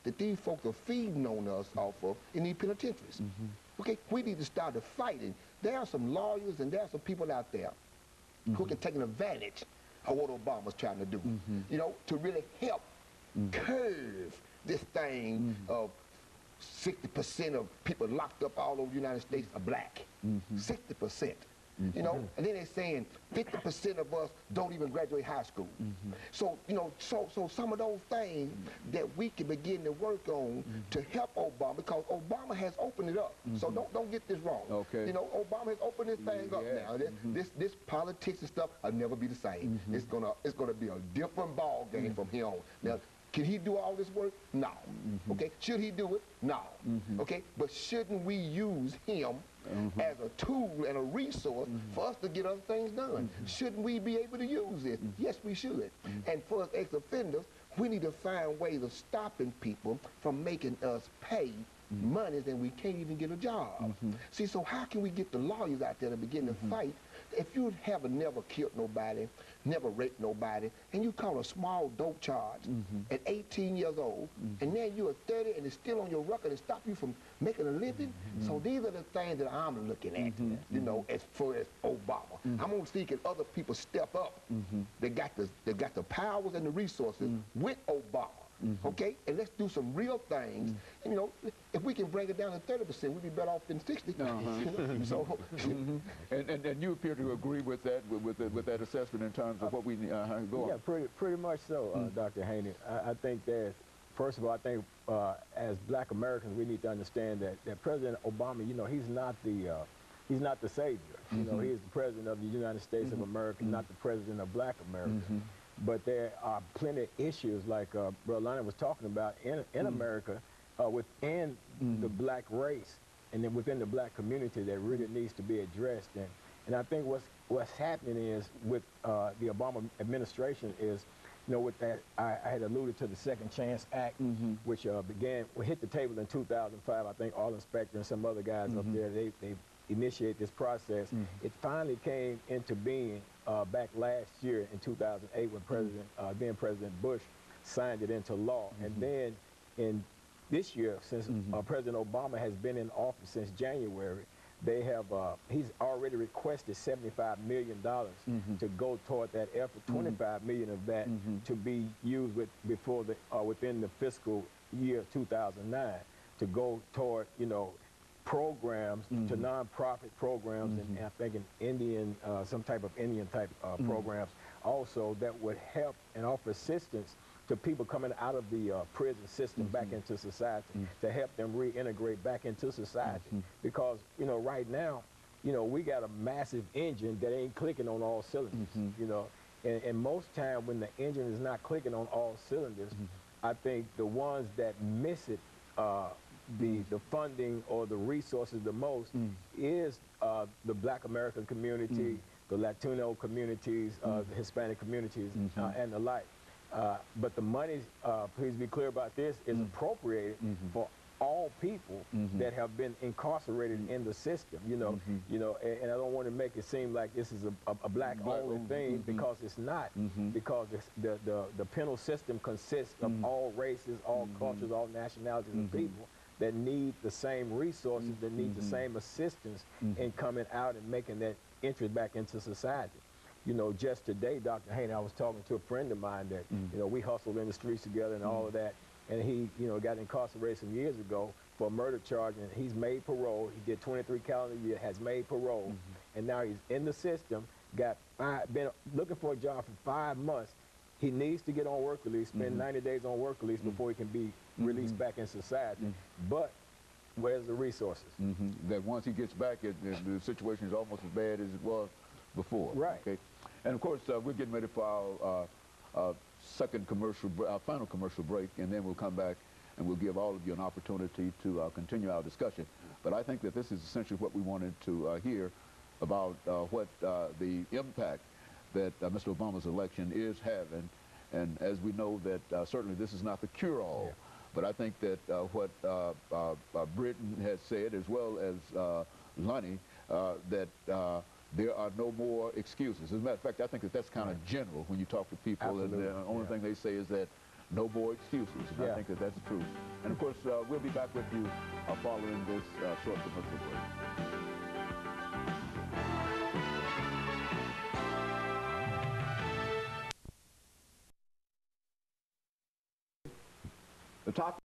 that these folks are feeding on us off of in these penitentiaries. Okay, we need to start the fighting. There are some lawyers and there are some people out there who can take an advantage of what Obama's trying to do, you know, to really help curve this thing of 60% of people locked up all over the United States are black. 60%. You know, and then they're saying 50% of us don't even graduate high school. So, you know, so some of those things that we can begin to work on to help Obama, because Obama has opened it up. So don't get this wrong. Okay. You know, Obama has opened this thing up now. This politics and stuff will never be the same. It's gonna be a different ball game from here on. Now, can he do all this work? No. Okay. Should he do it? No. Okay. But shouldn't we use him as a tool and a resource for us to get other things done? Shouldn't we be able to use it? Yes, we should. And for us ex-offenders, we need to find ways of stopping people from making us pay money and we can't even get a job. See, so how can we get the lawyers out there to begin to fight? If you haven't never killed nobody, never raped nobody, and you caught a small dope charge at 18 years old, and then you're 30 and it's still on your record and stop you from making a living, so these are the things that I'm looking at, you know, as far as Obama. I'm gonna see can other people step up. They got the powers and the resources with Obama. Okay, and let's do some real things. And, you know, if we can bring it down to 30%, we'd be better off than 60. You know? So, and you appear to agree with that with that assessment in terms of what we go on. Yeah, pretty much so, Dr. Haney. I think that first of all, I think as Black Americans, we need to understand that President Obama, you know, he's not the savior. You know, he is the president of the United States of America, not the president of Black America. But there are plenty of issues like Brother Lonnie was talking about in America within the black race and then within the black community that really needs to be addressed. And I think what's happening is with the Obama administration is, you know, with that, I had alluded to the Second Chance Act, which hit the table in 2005. I think All Inspector and some other guys up there, they initiate this process. It finally came into being back last year in 2008 when then President Bush signed it into law. And then in this year, since President Obama has been in office since January, they have he's already requested $75 million to go toward that effort. 25 million of that to be used within the fiscal year 2009 to go toward, you know, programs, to nonprofit programs, and I think some type of Indian type programs also that would help and offer assistance to people coming out of the prison system back into society, to help them reintegrate back into society. Because, you know, right now, you know, we got a massive engine that ain't clicking on all cylinders, you know, and most time when the engine is not clicking on all cylinders, I think the ones that miss it, the funding or the resources the most is the Black American community, the Latino communities, the Hispanic communities, and the like. But the money, please be clear about this, is appropriated for all people that have been incarcerated in the system. You know, and I don't want to make it seem like this is a black only thing, because it's not. Because the penal system consists of all races, all cultures, all nationalities of people that need the same resources, that need the same assistance in coming out and making that entry back into society. You know, just today, Dr. Haney, I was talking to a friend of mine that, you know, we hustled in the streets together and all of that, and he, you know, got incarcerated some years ago for a murder charge, and he's made parole. He did 23 calendar years, has made parole, and now he's in the system, been looking for a job for 5 months. He needs to get on work release, spend 90 days on work release before he can be released back in society. But where's the resources? That once he gets back, the situation is almost as bad as it was before. Right. Okay. And of course, we're getting ready for our final commercial break, and then we'll come back and we'll give all of you an opportunity to continue our discussion. But I think that this is essentially what we wanted to hear about what the impact that Mr. Obama's election is having. And as we know that certainly this is not the cure-all, but I think that what Britton has said, as well as Lonnie, that there are no more excuses. As a matter of fact, I think that that's kind of general when you talk to people. Absolutely. And the only thing they say is that no more excuses. And I think that that's true. And of course, we'll be back with you following this short commercial break. The top